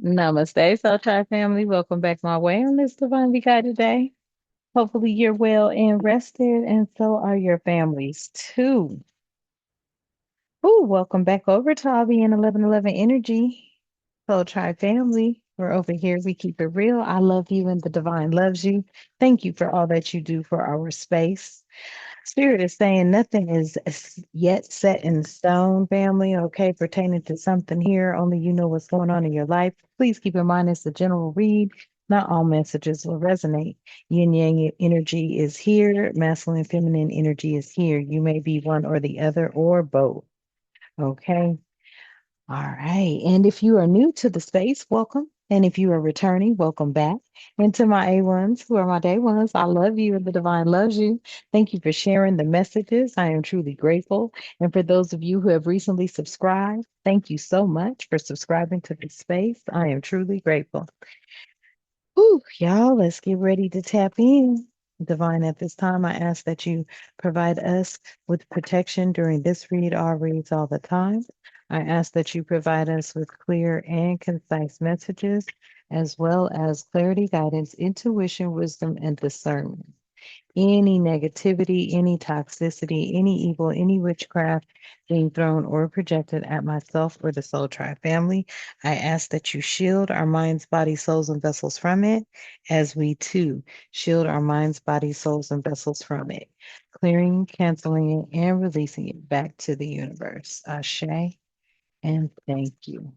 Namaste, Soul Tribe family. Welcome back my way on this Divinely Guided day. Hopefully you're well and rested, and so are your families too. Ooh, welcome back over to Abby and 1111 Energy. Soul Tribe family. We're over here. We keep it real. I love you and the divine loves you. Thank you for all that you do for our space. Spirit is saying nothing is yet set in stone, family, okay, pertaining to something here. Only you know what's going on in your life. Please keep in mind it's a general read. Not all messages will resonate. Yin yang energy is here, masculine feminine energy is here. You may be one or the other or both, okay? All right. And if you are new to the space, welcome. And if you are returning, welcome back. And to my A1s, who are my day ones, I love you and the divine loves you. Thank you for sharing the messages. I am truly grateful. And for those of you who have recently subscribed, thank you so much for subscribing to the space. I am truly grateful. Whew, y'all, let's get ready to tap in. Divine, at this time, I ask that you provide us with protection during this read, all reads all the time. I ask that you provide us with clear and concise messages, as well as clarity, guidance, intuition, wisdom, and discernment. Any negativity, any toxicity, any evil, any witchcraft being thrown or projected at myself or the Soul Tribe family, I ask that you shield our minds, bodies, souls, and vessels from it, as we too shield our minds, bodies, souls, and vessels from it, clearing, canceling it, and releasing it back to the universe. Ashe, and thank you.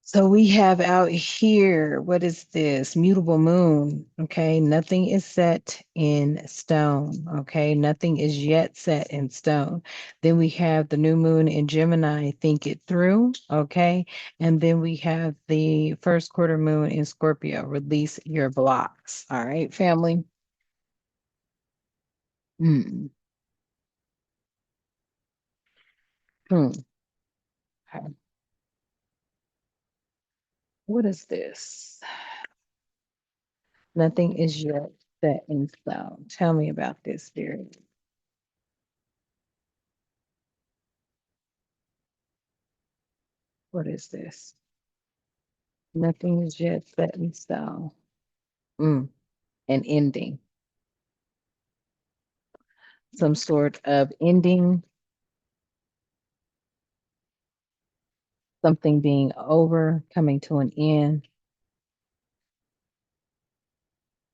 So we have out here, what is this? Mutable moon. Okay. Nothing is set in stone. Okay. Nothing is yet set in stone. Then we have the new moon in Gemini, think it through. Okay. And then we have the first quarter moon in Scorpio, release your blocks. All right, family. Hmm. Hmm. Okay. What is this? Nothing is yet set in stone. Tell me about this, Spirit. What is this? Nothing is yet set in stone. Mm. An ending, some sort of ending, something being over, coming to an end.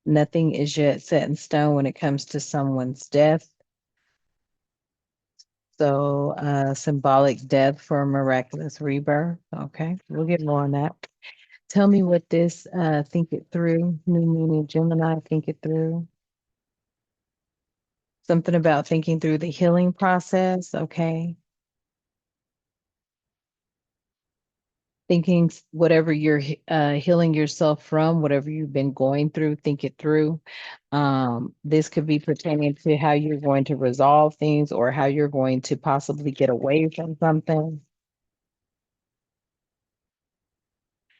Nothing is yet set in stone when it comes to someone's death. So, symbolic death for a miraculous rebirth. Okay, we'll get more on that. Tell me what this think it through, new moon in Gemini, think it through. Something about thinking through the healing process. Okay. Thinking whatever you're healing yourself from, whatever you've been going through, think it through. This could be pertaining to how you're going to resolve things or how you're going to possibly get away from something.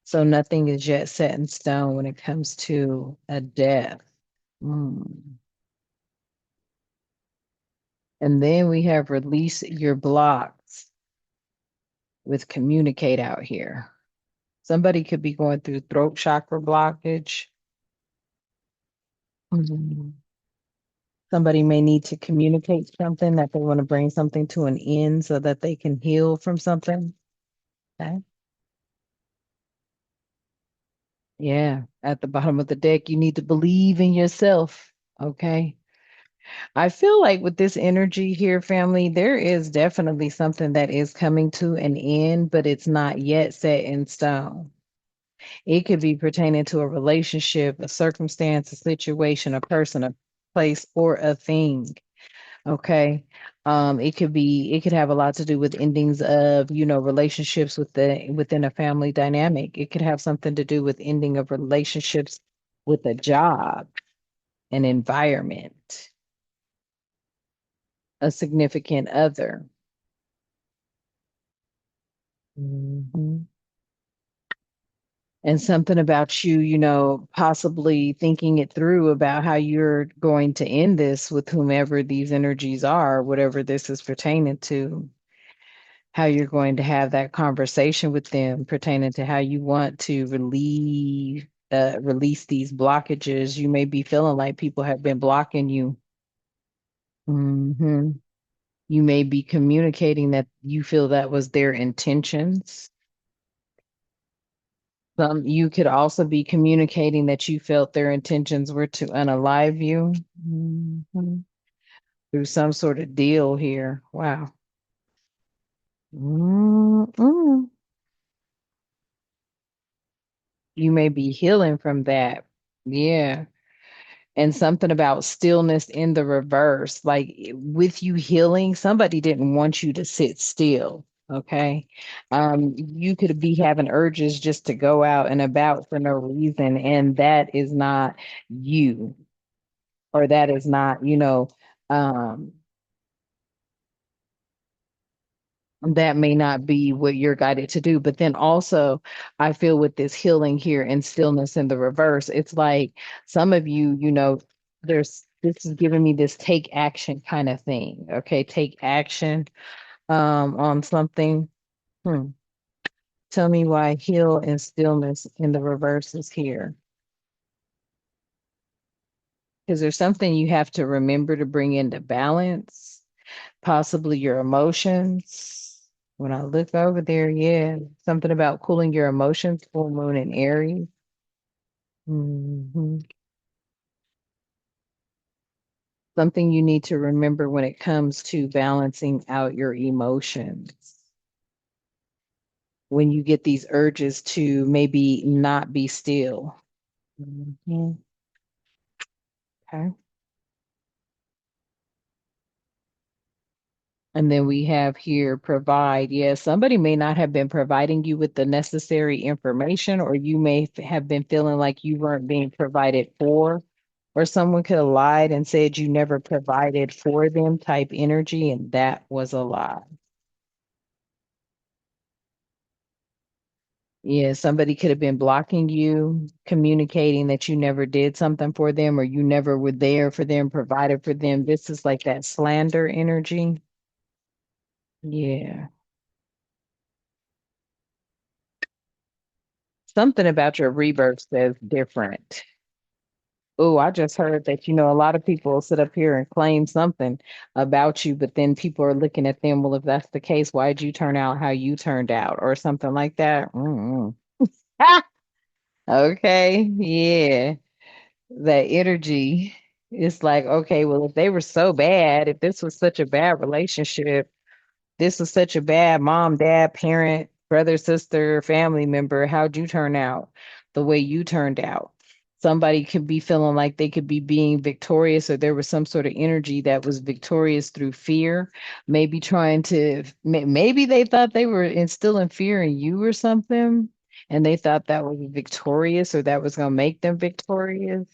So nothing is yet set in stone when it comes to a death. Mm. And then we have release your blocks with communicate out here. Somebody could be going through throat chakra blockage. Mhm. Somebody may need to communicate something that they want to bring something to an end so that they can heal from something. Okay. Yeah. At the bottom of the deck, you need to believe in yourself. Okay. I feel like with this energy here, family, there is definitely something that is coming to an end, but it's not yet set in stone. It could be pertaining to a relationship, a circumstance, a situation, a person, a place, or a thing. Okay. It could have a lot to do with endings of, relationships within a family dynamic. It could have something to do with ending of relationships with a job, an environment, a significant other. Mhm. And something about you, possibly thinking it through about how you're going to end this with whomever these energies are, whatever this is pertaining to. how you're going to have that conversation with them pertaining to how you want to release these blockages. You may be feeling like people have been blocking you. hmm You may be communicating that you feel that was their intentions. You could also be communicating that you felt their intentions were to unalive you through some sort of deal here. Wow. Mm-mm. You may be healing from that. Yeah. And something about stillness in the reverse. Like with you healing, somebody didn't want you to sit still. Okay. You could be having urges just to go out and about for no reason, and that is not you, or that is not, um, that may not be what you're guided to do. But then also, I feel with this healing here and stillness in the reverse, it's like some of you, this is giving me this take action kind of thing. Okay, take action on something. Hmm. Tell me why heal and stillness in the reverse is here. Because there's something you have to remember to bring into balance, possibly your emotions. When I look over there, yeah, something about cooling your emotions, full moon in Aries. hmm Something you need to remember when it comes to balancing out your emotions. When you get these urges to maybe not be still. Mhm. Okay. And then we have here provide. Yes, somebody may not have been providing you with the necessary information, or you may have been feeling like you weren't being provided for, or someone could have lied and said you never provided for them type energy, and that was a lie. Yeah, somebody could have been blocking you, communicating that you never did something for them, or you never were there for them, provided for them. This is like that slander energy. Yeah. Something about your rebirth says different. Oh, I just heard that, a lot of people sit up here and claim something about you, but then people are looking at them. Well, if that's the case, why'd you turn out how you turned out, or something like that? Ah, okay, yeah, that energy. It's like, okay, well, if they were so bad, if this was such a bad relationship, this was such a bad mom, dad, parent, brother, sister, family member, how'd you turn out the way you turned out? Somebody could be feeling like they could be being victorious, or there was some sort of energy that was victorious through fear, maybe trying to maybe they thought they were instilling fear in you or something, and they thought that was victorious, or that was going to make them victorious.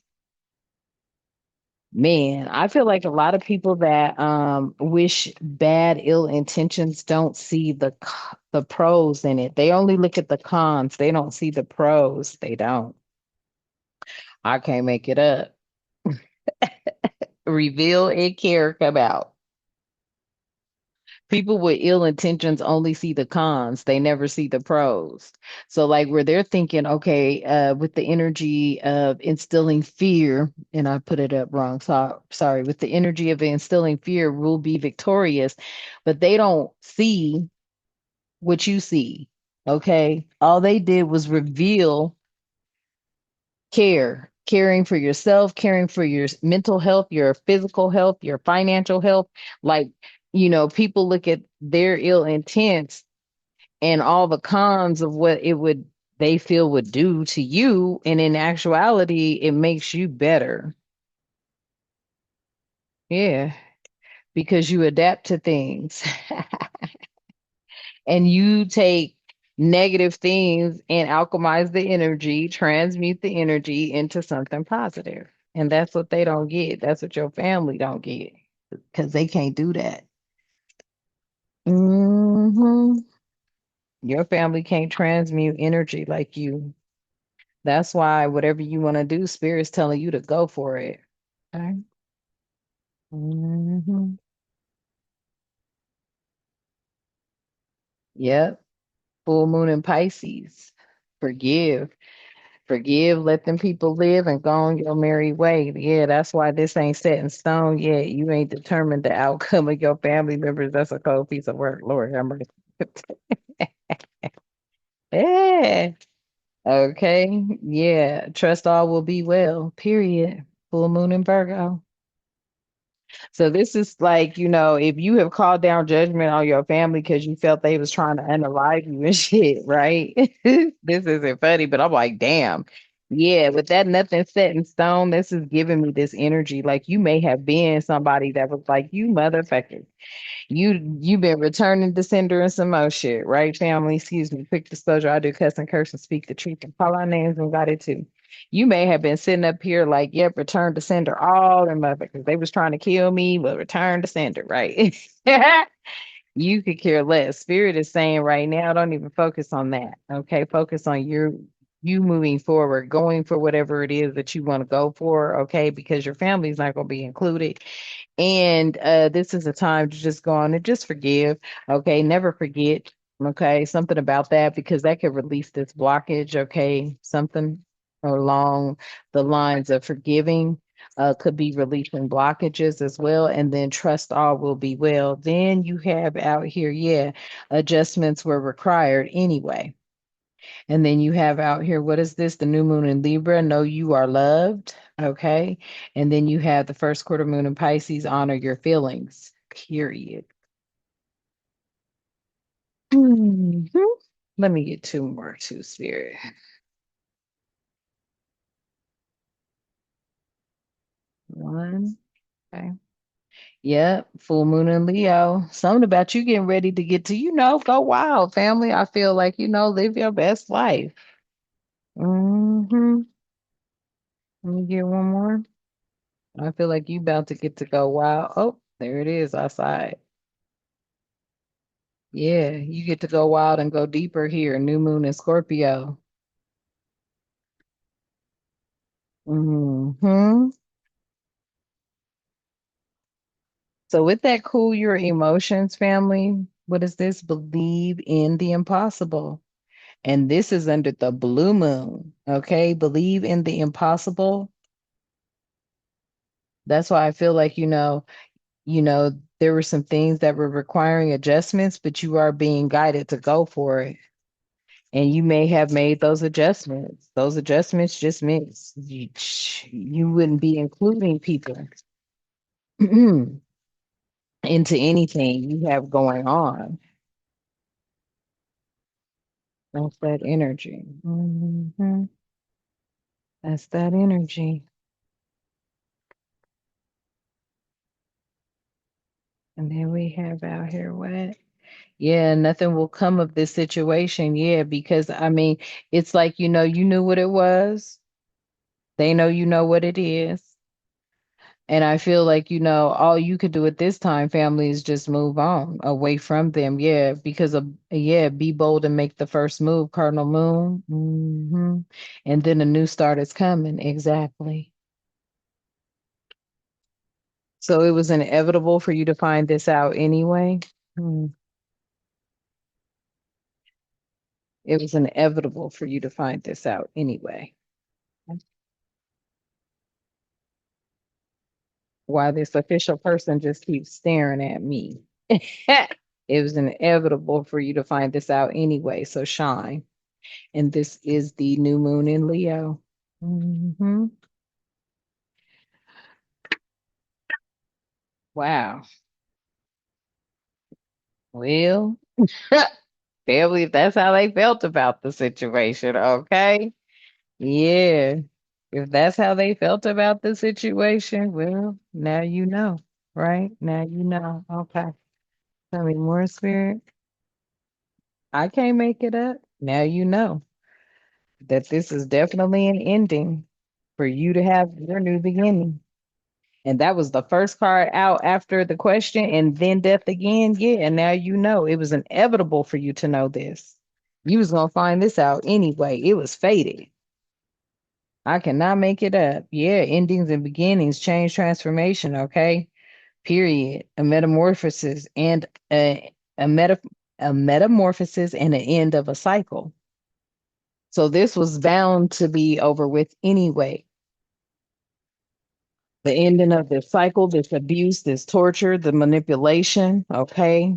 Man, I feel like a lot of people that wish bad ill intentions don't see the pros in it. They only look at the cons, they don't see the pros. They don't. I can't make it up. Reveal and care come out. People with ill intentions only see the cons, they never see the pros. So like where they're thinking, okay, with the energy of instilling fear, and I put it up wrong, so sorry, with the energy of instilling fear, we'll be victorious, but they don't see what you see. Okay, all they did was reveal caring for yourself, caring for your mental health, your physical health, your financial health. Like, people look at their ill intents and all the cons of what it would they feel would do to you. And in actuality, it makes you better. Yeah, because you adapt to things and you take negative things and alchemize the energy, transmute the energy into something positive. And that's what they don't get. That's what your family don't get because they can't do that. hmm Your family can't transmute energy like you. That's why whatever you want to do, Spirit's telling you to go for it. Okay. hmm Yep. Full moon in Pisces. Forgive. Forgive, let them people live and go on your merry way. Yeah, that's why this ain't set in stone yet. You ain't determined the outcome of your family members. That's a cold piece of work. Lord have mercy. Yeah. Okay. Yeah. Trust all will be well. Period. Full moon in Virgo. So this is like, if you have called down judgment on your family because you felt they was trying to unalive you and shit, right? This isn't funny, but I'm like, damn. Yeah, with that nothing set in stone, this is giving me this energy. Like you may have been somebody that was like, you motherfucker. You've been returning to sender and some more shit, right, family? Excuse me. Quick disclosure, I do cuss and curse and speak the truth and call our names and got it too. You may have been sitting up here like, yep, return to sender, all them motherfuckers. They was trying to kill me, but return to sender, right? You could care less. Spirit is saying right now, don't even focus on that. Okay. Focus on you moving forward, going for whatever it is that you want to go for, okay, because your family's not going to be included. And this is a time to just go on and just forgive. Okay. Never forget. Okay. Something about that because that could release this blockage. Okay. Something along the lines of forgiving could be releasing blockages as well. And then trust all will be well. Then you have out here, yeah, adjustments were required anyway. And then you have out here, what is this? The new moon in Libra. Know you are loved. Okay. And then you have the first quarter moon in Pisces. Honor your feelings. Period. Mhm. Let me get two more, two spirit. One. Okay. Yep. Full moon in Leo. Something about you getting ready to get to, go wild, family. I feel like, live your best life. Let me get one more. I feel like you about to get to go wild. Oh, there it is outside. Yeah, you get to go wild and go deeper here. New moon in Scorpio. hmm So with that, cool your emotions, family. What is this? Believe in the impossible. And this is under the blue moon. Okay. Believe in the impossible. That's why I feel like, there were some things that were requiring adjustments, but you are being guided to go for it. And you may have made those adjustments. Those adjustments just meant you wouldn't be including people into anything you have going on. That's that energy. That's that energy. And then we have out here what? Yeah, nothing will come of this situation. Yeah, because I mean, it's like, you knew what it was. They know you know what it is. And I feel like, all you could do at this time, family, is just move on away from them. Yeah, because yeah, be bold and make the first move, Cardinal Moon. And then a new start is coming. Exactly. So it was inevitable for you to find this out anyway. Hmm. It was inevitable for you to find this out anyway. Why this official person just keeps staring at me. It was inevitable for you to find this out anyway. So shine. And this is the new moon in Leo. hmm Wow. Well, family, if that's how they felt about the situation, okay? Yeah. If that's how they felt about the situation, well, now you know, right? Now you know. Okay. Tell me more, spirit. I can't make it up. Now you know that this is definitely an ending for you to have your new beginning. And that was the first card out after the question and then death again. Yeah, and now you know it was inevitable for you to know this. You was gonna find this out anyway. It was fated. I cannot make it up. Yeah, endings and beginnings, change, transformation, okay? Period. A metamorphosis and a meta a metamorphosis and an end of a cycle. So this was bound to be over with anyway. The ending of this cycle, this abuse, this torture, the manipulation, okay,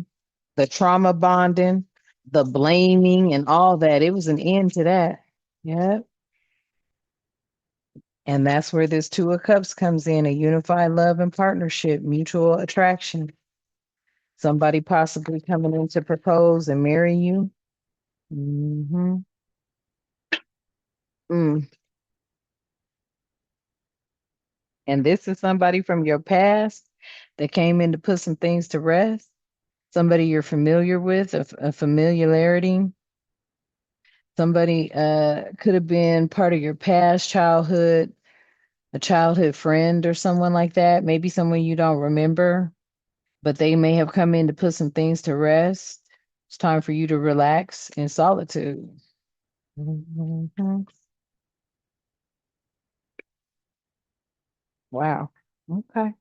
the trauma bonding, the blaming, and all that. It was an end to that. Yeah. And that's where this Two of Cups comes in, a unified love and partnership, mutual attraction. Somebody possibly coming in to propose and marry you. Hmm. Mm. And this is somebody from your past that came in to put some things to rest. Somebody you're familiar with, a familiarity. Somebody could have been part of your past childhood, a childhood friend or someone like that. Maybe someone you don't remember, but they may have come in to put some things to rest. It's time for you to relax in solitude. Mhm. Wow. Okay.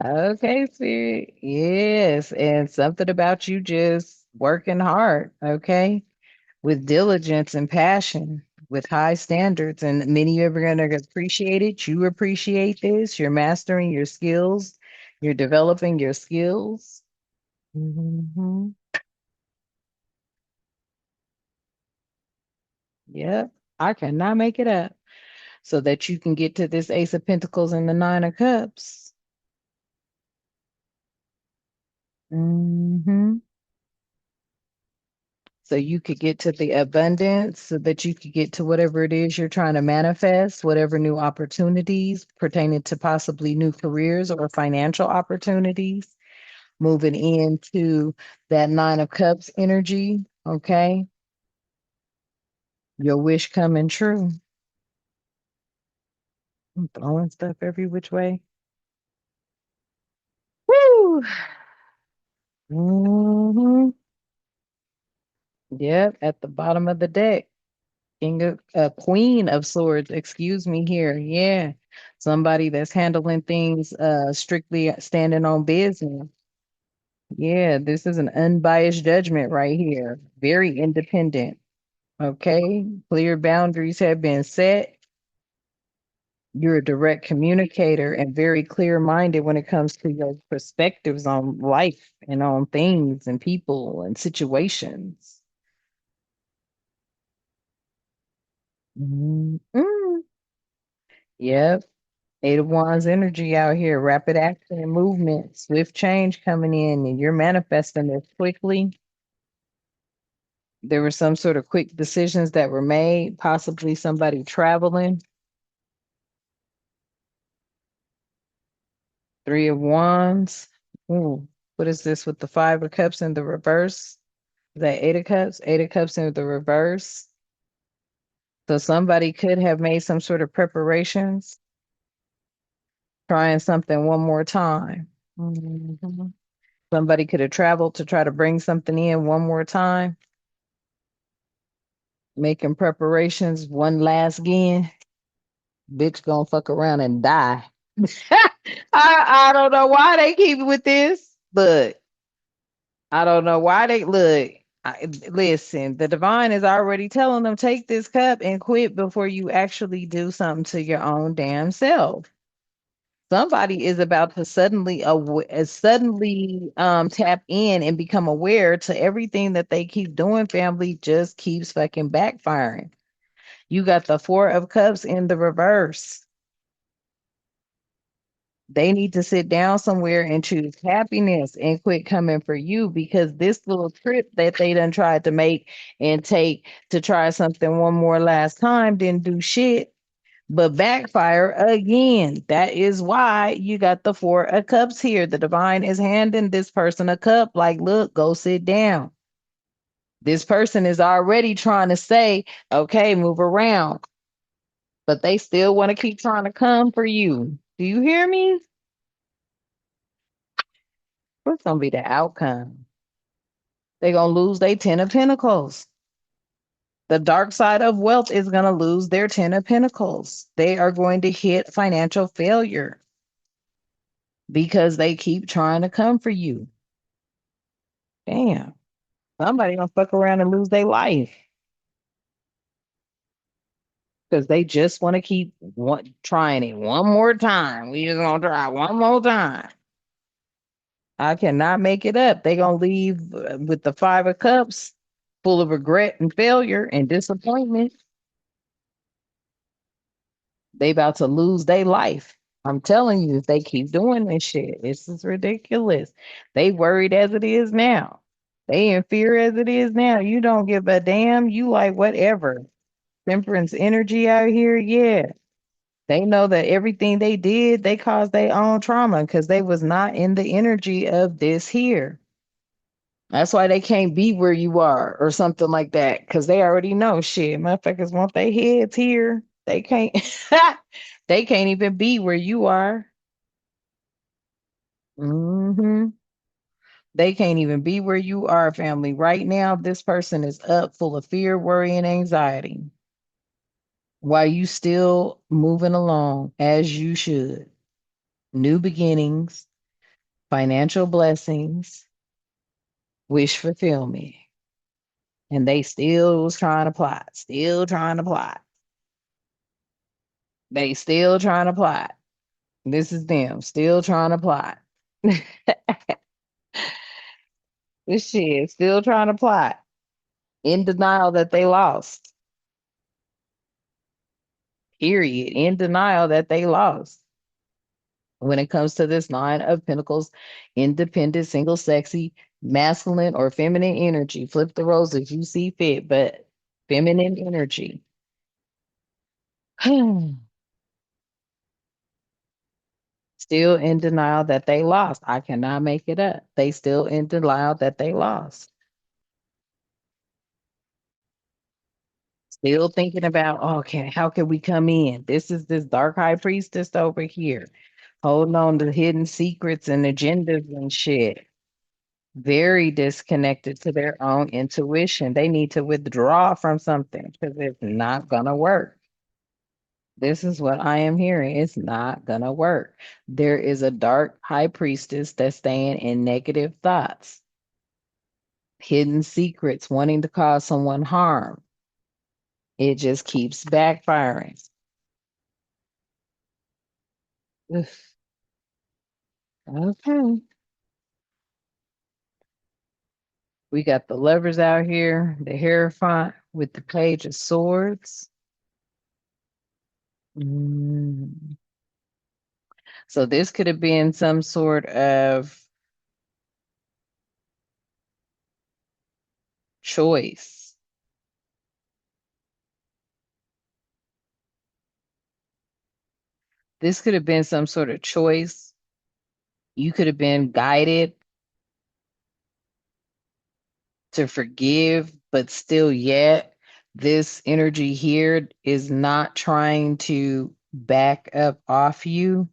Okay, Spirit. Yes. And something about you just working hard. Okay. With diligence and passion, with high standards. And many of you are going to appreciate it. You appreciate this. You're mastering your skills. You're developing your skills. Hmm. Yep. I cannot make it up. So that you can get to this Ace of Pentacles and the Nine of Cups. Hmm. So you could get to the abundance, so that you could get to whatever it is you're trying to manifest, whatever new opportunities pertaining to possibly new careers or financial opportunities, moving into that Nine of Cups energy. Okay. Your wish coming true. I'm throwing stuff every which way. Woo! Hmm. Yep, at the bottom of the deck. Queen of Swords, excuse me here. Yeah. Somebody that's handling things strictly standing on business. Yeah, this is an unbiased judgment right here. Very independent. Okay. Clear boundaries have been set. You're a direct communicator and very clear minded when it comes to your perspectives on life and on things and people and situations. Mm. Yep. Eight of Wands energy out here, rapid action and movement, swift change coming in, and you're manifesting this quickly. There were some sort of quick decisions that were made, possibly somebody traveling. Three of Wands. Ooh, what is this with the Five of Cups in the reverse? Is that Eight of Cups? Eight of Cups in the reverse. So somebody could have made some sort of preparations, trying something one more time. Mhm. Somebody could have traveled to try to bring something in one more time, making preparations one last again. Bitch gonna fuck around and die. I don't know why they keep it with this, but I don't know why they look. Listen, the divine is already telling them take this cup and quit before you actually do something to your own damn self. Somebody is about to suddenly tap in and become aware to everything that they keep doing. Family just keeps fucking backfiring. You got the Four of Cups in the reverse. They need to sit down somewhere and choose happiness and quit coming for you, because this little trip that they done tried to make and take to try something one more last time didn't do shit but backfire again. That is why you got the Four of Cups here. The divine is handing this person a cup like, look, go sit down. This person is already trying to say, okay, move around, but they still want to keep trying to come for you. Do you hear me? What's going to be the outcome? They're going to lose their 10 of Pentacles. The dark side of wealth is going to lose their 10 of Pentacles. They are going to hit financial failure because they keep trying to come for you. Damn. Somebody gonna fuck around and lose their life because they just want to keep trying it one more time. We just gonna try one more time. I cannot make it up. They gonna leave with the 5 of cups full of regret and failure and disappointment. They about to lose their life. I'm telling you, if they keep doing this shit, this is ridiculous. They worried as it is now. They in fear as it is now. You don't give a damn. You like whatever. Temperance energy out here, yeah. They know that everything they did, they caused their own trauma because they was not in the energy of this here. That's why they can't be where you are or something like that because they already know shit. Motherfuckers want their heads here. They can't. They can't even be where you are. Hmm. They can't even be where you are, family. Right now, this person is up full of fear, worry, and anxiety while you still moving along as you should. New beginnings, financial blessings, wish fulfillment. And they still was trying to plot, still trying to plot. They still trying to plot. This is them still trying to plot. This shit still trying to plot in denial that they lost. Period. In denial that they lost. When it comes to this 9 of Pentacles, independent, single, sexy, masculine, or feminine energy, flip the roles if you see fit, but feminine energy. Still in denial that they lost. I cannot make it up. They still in denial that they lost. Still thinking about, oh, okay, how can we come in? This is this dark high priestess over here, holding on to hidden secrets and agendas and shit. Very disconnected to their own intuition. They need to withdraw from something because it's not gonna work. This is what I am hearing. It's not gonna work. There is a dark high priestess that's staying in negative thoughts, hidden secrets, wanting to cause someone harm. It just keeps backfiring. Ugh. Okay. We got the lovers out here, the Hierophant with the Page of Swords. Mm. So this could have been some sort of choice. This could have been some sort of choice. You could have been guided to forgive, but still yet this energy here is not trying to back up off you.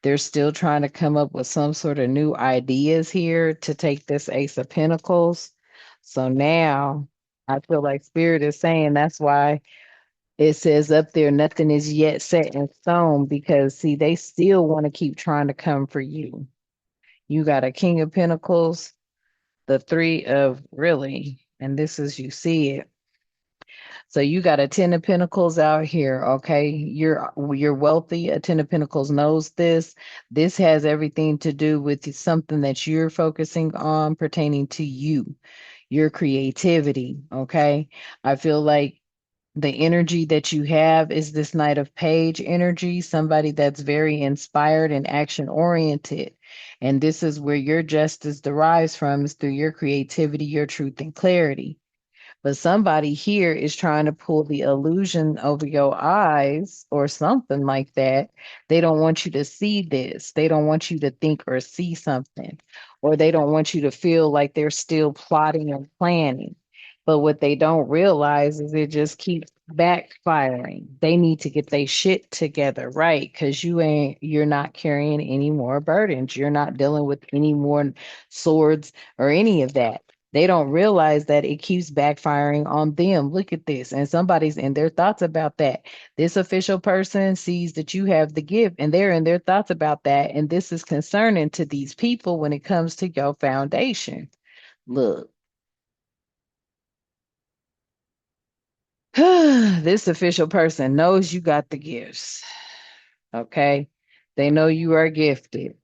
They're still trying to come up with some sort of new ideas here to take this Ace of Pentacles. So now I feel like Spirit is saying that's why it says up there, nothing is yet set in stone because, see, they still want to keep trying to come for you. You got a King of Pentacles, the Three of really, and this is you see it. So you got a Ten of Pentacles out here, okay? You're wealthy. A Ten of Pentacles knows this. This has everything to do with something that you're focusing on pertaining to you, your creativity, okay? I feel like the energy that you have is this Knight of Page energy, somebody that's very inspired and action oriented. And this is where your justice derives from, is through your creativity, your truth, and clarity. But somebody here is trying to pull the illusion over your eyes or something like that. They don't want you to see this. They don't want you to think or see something, or they don't want you to feel like they're still plotting and planning. But what they don't realize is it just keeps backfiring. They need to get their shit together, right? Because you're not carrying any more burdens. You're not dealing with any more swords or any of that. They don't realize that it keeps backfiring on them. Look at this. And somebody's in their thoughts about that. This official person sees that you have the gift and they're in their thoughts about that. And this is concerning to these people when it comes to your foundation. Look, this official person knows you got the gifts. Okay. They know you are gifted.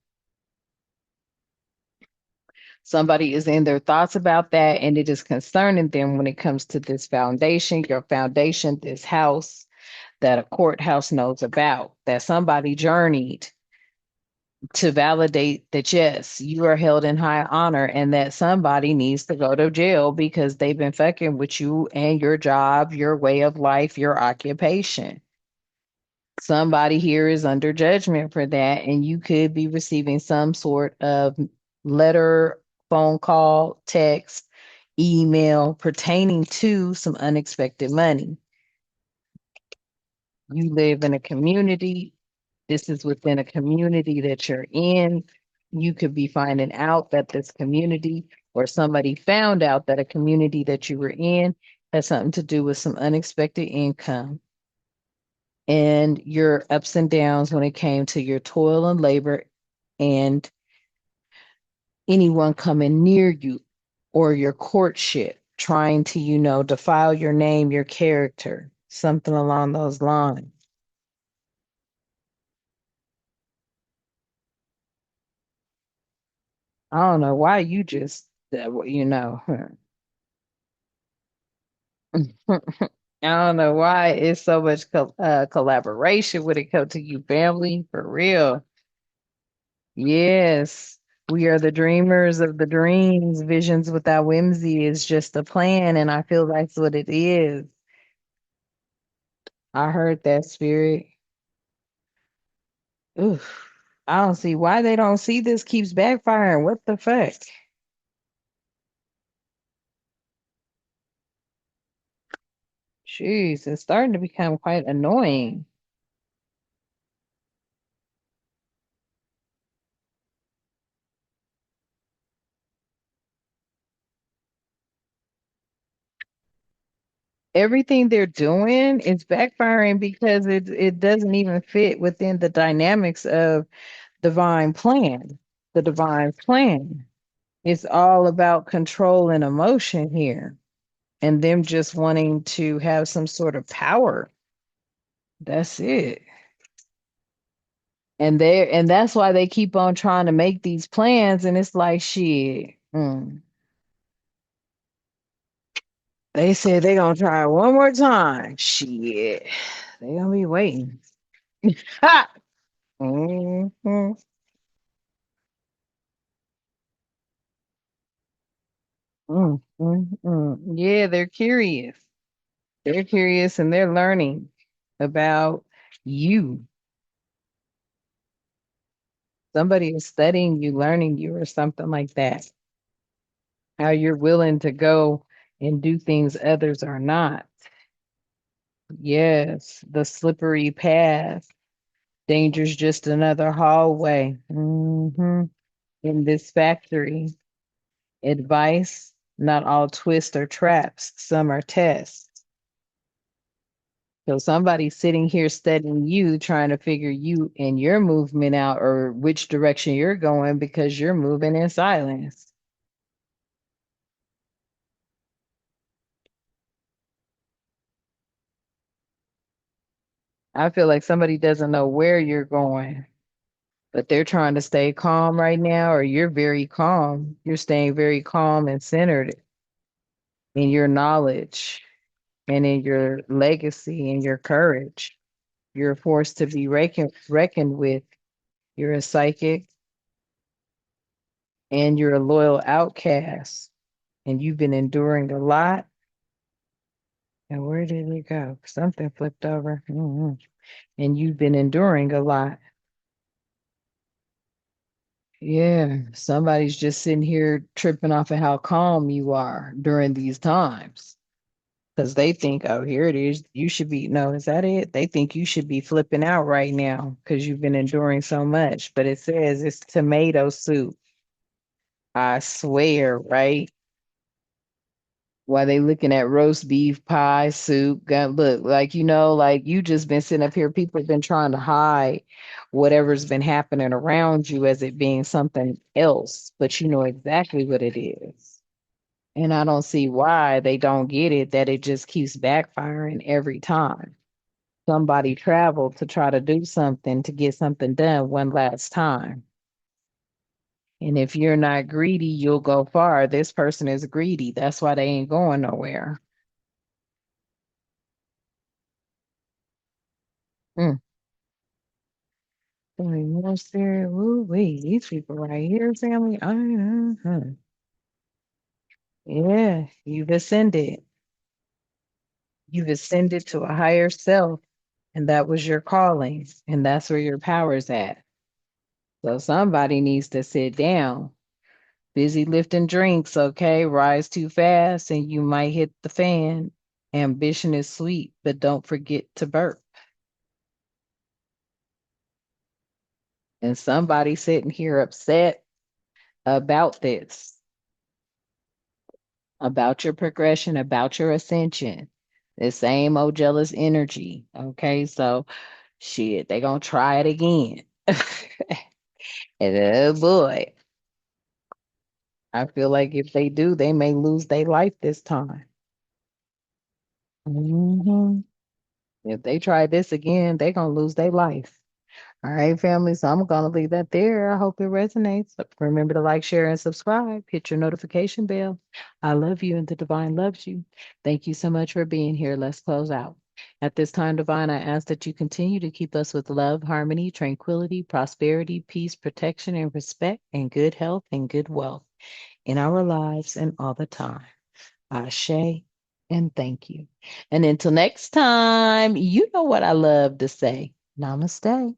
Somebody is in their thoughts about that, and it is concerning them when it comes to this foundation, your foundation, this house that a courthouse knows about, that somebody journeyed to validate that, yes, you are held in high honor, and that somebody needs to go to jail because they've been fucking with you and your job, your way of life, your occupation. Somebody here is under judgment for that, and you could be receiving some sort of letter, phone call, text, email pertaining to some unexpected money. You live in a community. This is within a community that you're in. You could be finding out that this community or somebody found out that a community that you were in has something to do with some unexpected income and your ups and downs when it came to your toil and labor and anyone coming near you or your courtship, trying to, defile your name, your character, something along those lines. I don't know why you just, I don't know why it's so much collaboration when it comes to you family, for real. Yes, we are the dreamers of the dreams. Visions without whimsy is just a plan, and I feel that's what it is. I heard that spirit. Oof. I don't see why they don't see this keeps backfiring. What the fuck? Jeez, it's starting to become quite annoying. Everything they're doing is backfiring because it doesn't even fit within the dynamics of divine plan, the divine plan. It's all about control and emotion here, and them just wanting to have some sort of power. That's it. And that's why they keep on trying to make these plans, and it's like shit. They said they gonna try one more time. Shit. They gonna be waiting. Ha! hmm Yeah, they're curious. They're curious and they're learning about you. Somebody is studying you, learning you, or something like that. How you're willing to go and do things others are not. Yes, the slippery path. Danger's just another hallway. In this factory. Advice, not all twists or traps. Some are tests. So somebody's sitting here studying you, trying to figure you and your movement out or which direction you're going because you're moving in silence. I feel like somebody doesn't know where you're going, but they're trying to stay calm right now, or you're very calm. You're staying very calm and centered in your knowledge and in your legacy and your courage. You're a force to be reckoned with. You're a psychic and you're a loyal outcast. And you've been enduring a lot. And where did it go? Something flipped over. And you've been enduring a lot. Yeah, somebody's just sitting here tripping off of how calm you are during these times. Because they think, oh, here it is. You should be, no, is that it? They think you should be flipping out right now because you've been enduring so much. But it says it's tomato soup. I swear, right? While they looking at roast beef, pie, soup, gun look, like like you just been sitting up here, people have been trying to hide whatever's been happening around you as it being something else, but you know exactly what it is. And I don't see why they don't get it, that it just keeps backfiring every time. Somebody traveled to try to do something to get something done one last time. And if you're not greedy, you'll go far. This person is greedy. That's why they ain't going nowhere. Mm. Boy, more serious. Ooh, wait, these people right here, family. Yeah, you've ascended. You've ascended to a higher self, and that was your calling, and that's where your power's at. So somebody needs to sit down. Busy lifting drinks, okay? Rise too fast and you might hit the fan. Ambition is sweet, but don't forget to burp. And somebody sitting here upset about this, about your progression, about your ascension. The same old jealous energy. Okay, so shit, they gonna try it again. And oh boy, I feel like if they do, they may lose their life this time. Hmm. If they try this again, they gonna lose their life. All right, family. So I'm gonna leave that there. I hope it resonates. Remember to like, share, and subscribe. Hit your notification bell. I love you, and the divine loves you. Thank you so much for being here. Let's close out. At this time, divine, I ask that you continue to keep us with love, harmony, tranquility, prosperity, peace, protection, and respect, and good health and good wealth in our lives and all the time. Ashe, and thank you. And until next time, you know what I love to say. Namaste.